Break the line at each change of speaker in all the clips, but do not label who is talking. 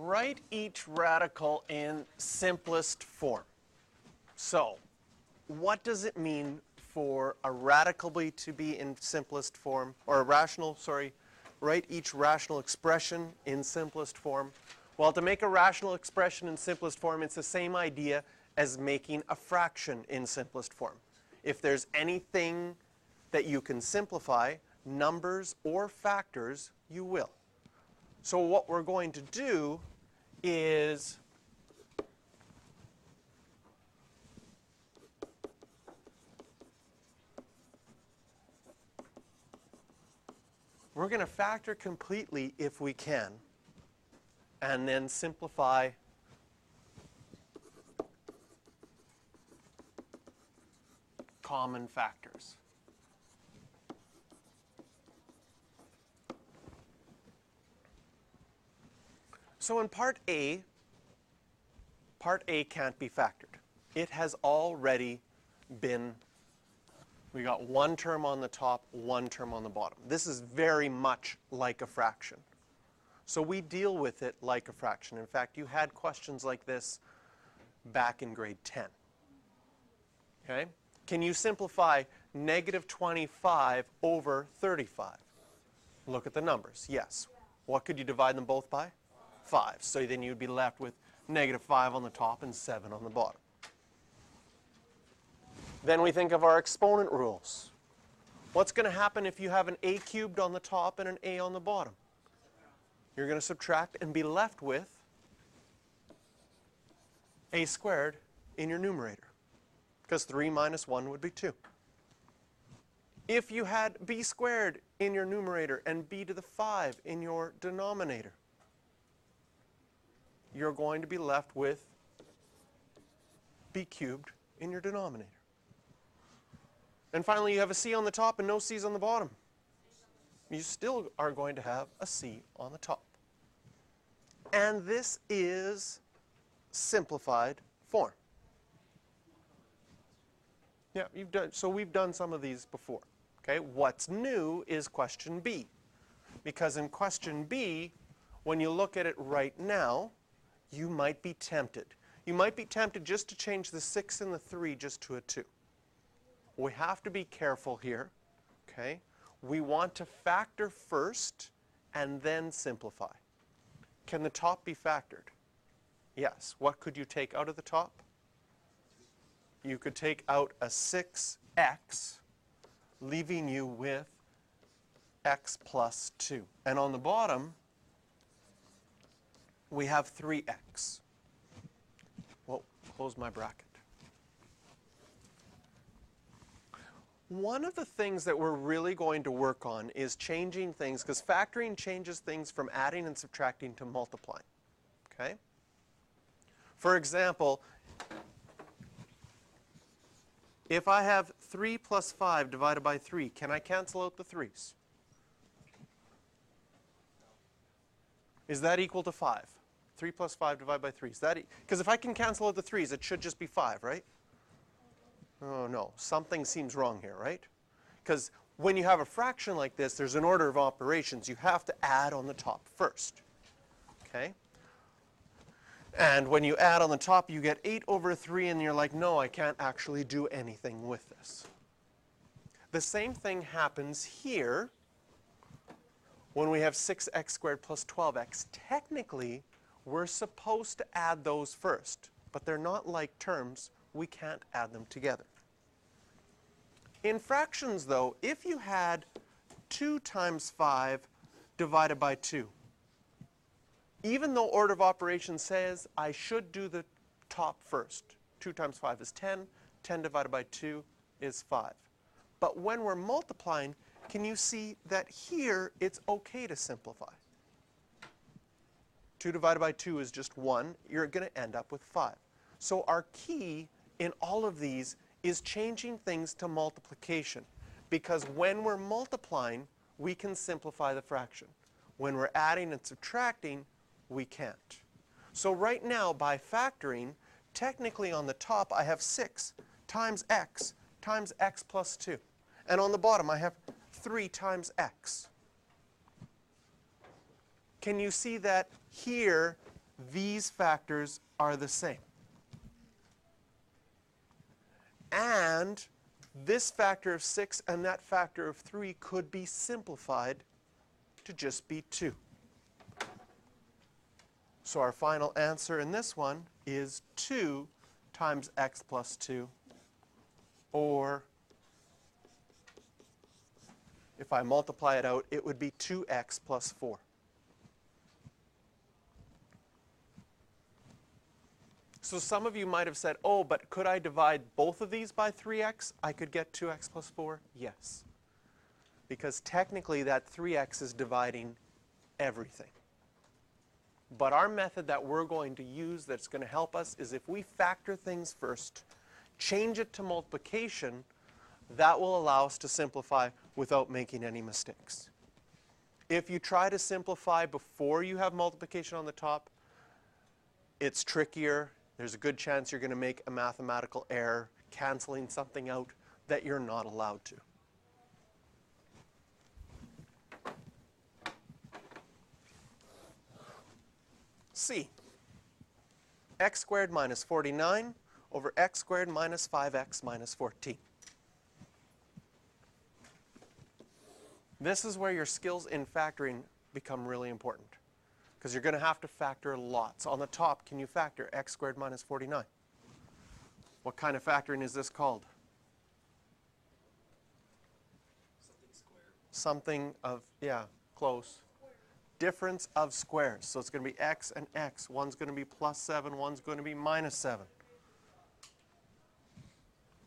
Write each radical in simplest form. So, what does it mean for a radical to be in simplest form, or a rational, sorry, write each rational expression in simplest form? Well, to make a rational expression in simplest form, it's the same idea as making a fraction in simplest form. If there's anything that you can simplify, numbers or factors, you will. So what we're going to do is we're going to factor completely if we can, and then simplify common factors. So in part A can't be factored. It has already been, we got one term on the top, one term on the bottom. This is very much like a fraction. So we deal with it like a fraction. In fact, you had questions like this back in grade 10. Okay? Can you simplify negative 25 over 35? Look at the numbers. Yes. What could you divide them both by? 5. So then you'd be left with negative 5 on the top and 7 on the bottom. Then we think of our exponent rules. What's going to happen if you have an a cubed on the top and an a on the bottom? You're going to subtract and be left with a squared in your numerator, because 3 minus 1 would be 2. If you had b squared in your numerator and b to the 5 in your denominator, you're going to be left with b cubed in your denominator. And finally, you have a c on the top and no c's on the bottom. You still are going to have a c on the top. And this is simplified form. Yeah, so we've done some of these before. Okay, what's new is question B. Because in question B, when you look at it right now, you might be tempted. You might be tempted just to change the 6 and the 3 just to a 2. We have to be careful here. Okay? We want to factor first and then simplify. Can the top be factored? Yes. What could you take out of the top? You could take out a 6x, leaving you with x plus 2. And on the bottom, we have 3x. Well, close my bracket. One of the things that we're really going to work on is changing things, because factoring changes things from adding and subtracting to multiplying. Okay? For example, if I have 3 plus 5 divided by 3, can I cancel out the 3's? Is that equal to 5? 3 plus 5 divided by 3. Is that because if I can cancel out the 3's, it should just be 5, right? Oh, no. Something seems wrong here, right? Because when you have a fraction like this, there's an order of operations. You have to add on the top first. Okay? And when you add on the top, you get 8 over 3, and you're like, no, I can't actually do anything with this. The same thing happens here when we have 6x squared plus 12x. Technically, we're supposed to add those first, but they're not like terms. We can't add them together. In fractions, though, if you had 2 times 5 divided by 2, even though order of operations says I should do the top first, 2 times 5 is 10, 10 divided by 2 is 5. But when we're multiplying, can you see that here it's okay to simplify? 2 divided by 2 is just 1. You're going to end up with 5. So our key in all of these is changing things to multiplication. Because when we're multiplying, we can simplify the fraction. When we're adding and subtracting, we can't. So right now, by factoring, technically on the top I have 6 times x plus 2. And on the bottom I have 3 times x. Can you see that here these factors are the same. And this factor of 6 and that factor of 3 could be simplified to just be 2. So our final answer in this one is 2 times x plus 2, or if I multiply it out, it would be 2x plus 4. So some of you might have said, oh, but could I divide both of these by 3x? I could get 2x plus 4? Yes. Because technically that 3x is dividing everything. But our method that we're going to use that's going to help us is if we factor things first, change it to multiplication, that will allow us to simplify without making any mistakes. If you try to simplify before you have multiplication on the top, it's trickier. There's a good chance you're going to make a mathematical error, canceling something out that you're not allowed to. C, x squared minus 49 over x squared minus 5x minus 14. This is where your skills in factoring become really important, because you're going to have to factor lots. On the top, can you factor x squared minus 49? What kind of factoring is this called?
Something squared.
Something of, yeah, close. Difference of squares. So it's going to be x and x. One's going to be plus 7, one's going to be minus 7.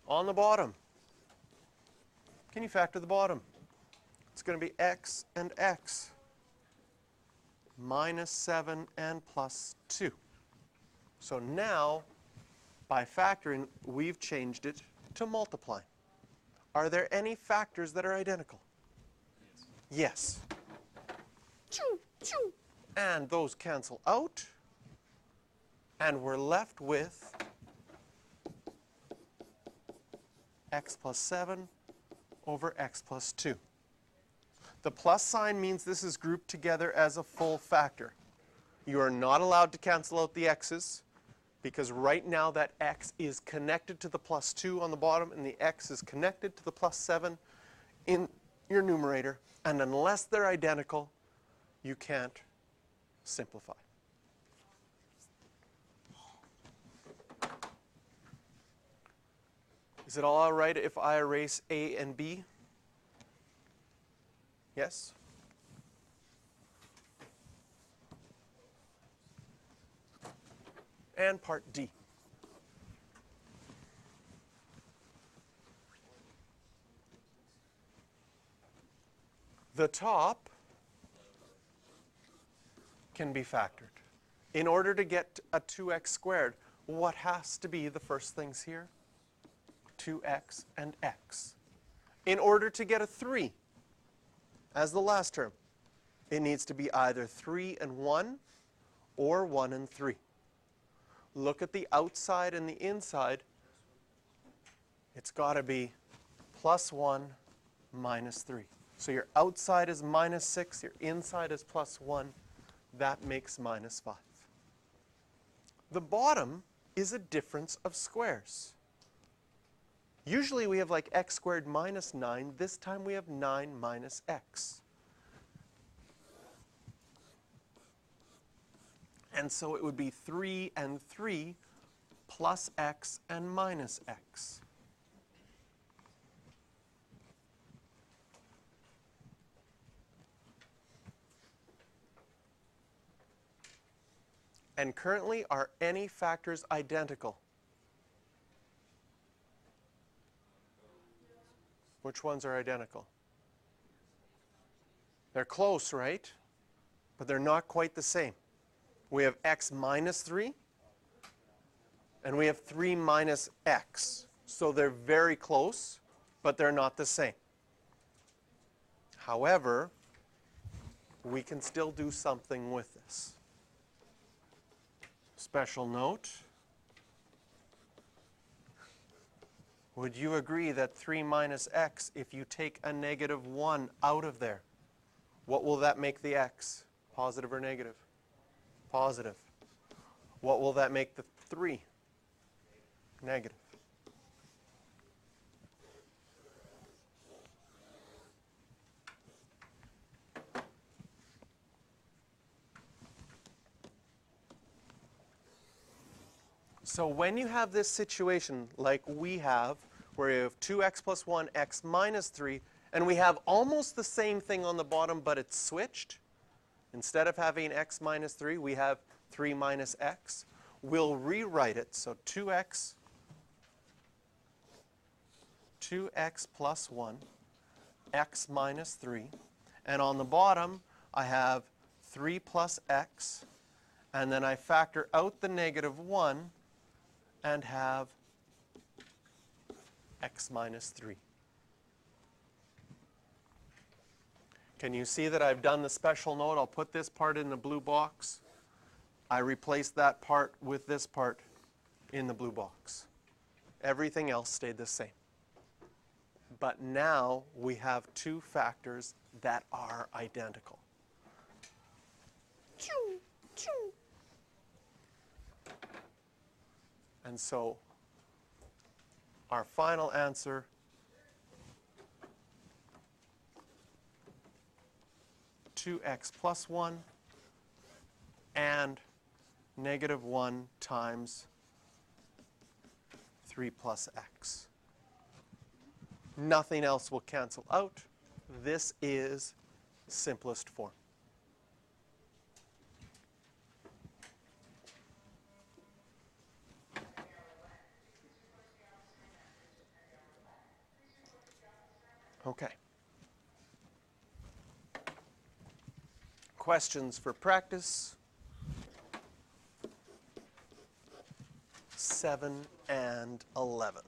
On the bottom, can you factor the bottom? It's going to be x and x. Minus 7 and plus 2. So now, by factoring, we've changed it to multiplying. Are there any factors that are identical? Yes. Choo, choo. And those cancel out. And we're left with x plus 7 over x plus 2. The plus sign means this is grouped together as a full factor. You are not allowed to cancel out the x's, because right now that x is connected to the plus 2 on the bottom, and the x is connected to the plus 7 in your numerator. And unless they're identical, you can't simplify. Is it all right if I erase a and b? Yes? And part D. The top can be factored. In order to get a 2x squared, what has to be the first things here? 2x and x. In order to get a 3, as the last term, it needs to be either 3 and 1 or 1 and 3. Look at the outside and the inside. It's got to be plus 1 minus 3. So your outside is minus 6, your inside is plus 1. That makes minus 5. The bottom is a difference of squares. Usually we have like x squared minus 9. This time we have 9 minus x. And so it would be 3 and 3 plus x and minus x. And currently, are any factors identical? Which ones are identical? They're close, right? But they're not quite the same. We have x minus 3, and we have 3 minus x. So they're very close, but they're not the same. However, we can still do something with this. Special note. Would you agree that 3 minus x, if you take a negative 1 out of there, what will that make the x? Positive or negative? Positive. What will that make the 3? Negative. So when you have this situation like we have, where you have 2x plus 1, x minus 3, and we have almost the same thing on the bottom, but it's switched. Instead of having x minus 3, we have 3 minus x. We'll rewrite it, so 2x plus 1, x minus 3. And on the bottom, I have 3 plus x, and then I factor out the negative 1 and have x minus 3. Can you see that I've done the special note? I'll put this part in the blue box. I replaced that part with this part in the blue box. Everything else stayed the same. But now we have two factors that are identical. And so our final answer (2x plus 1) and negative 1 times 3 plus x. Nothing else will cancel out. This is simplest form. Okay. Questions for practice? 7 and 11.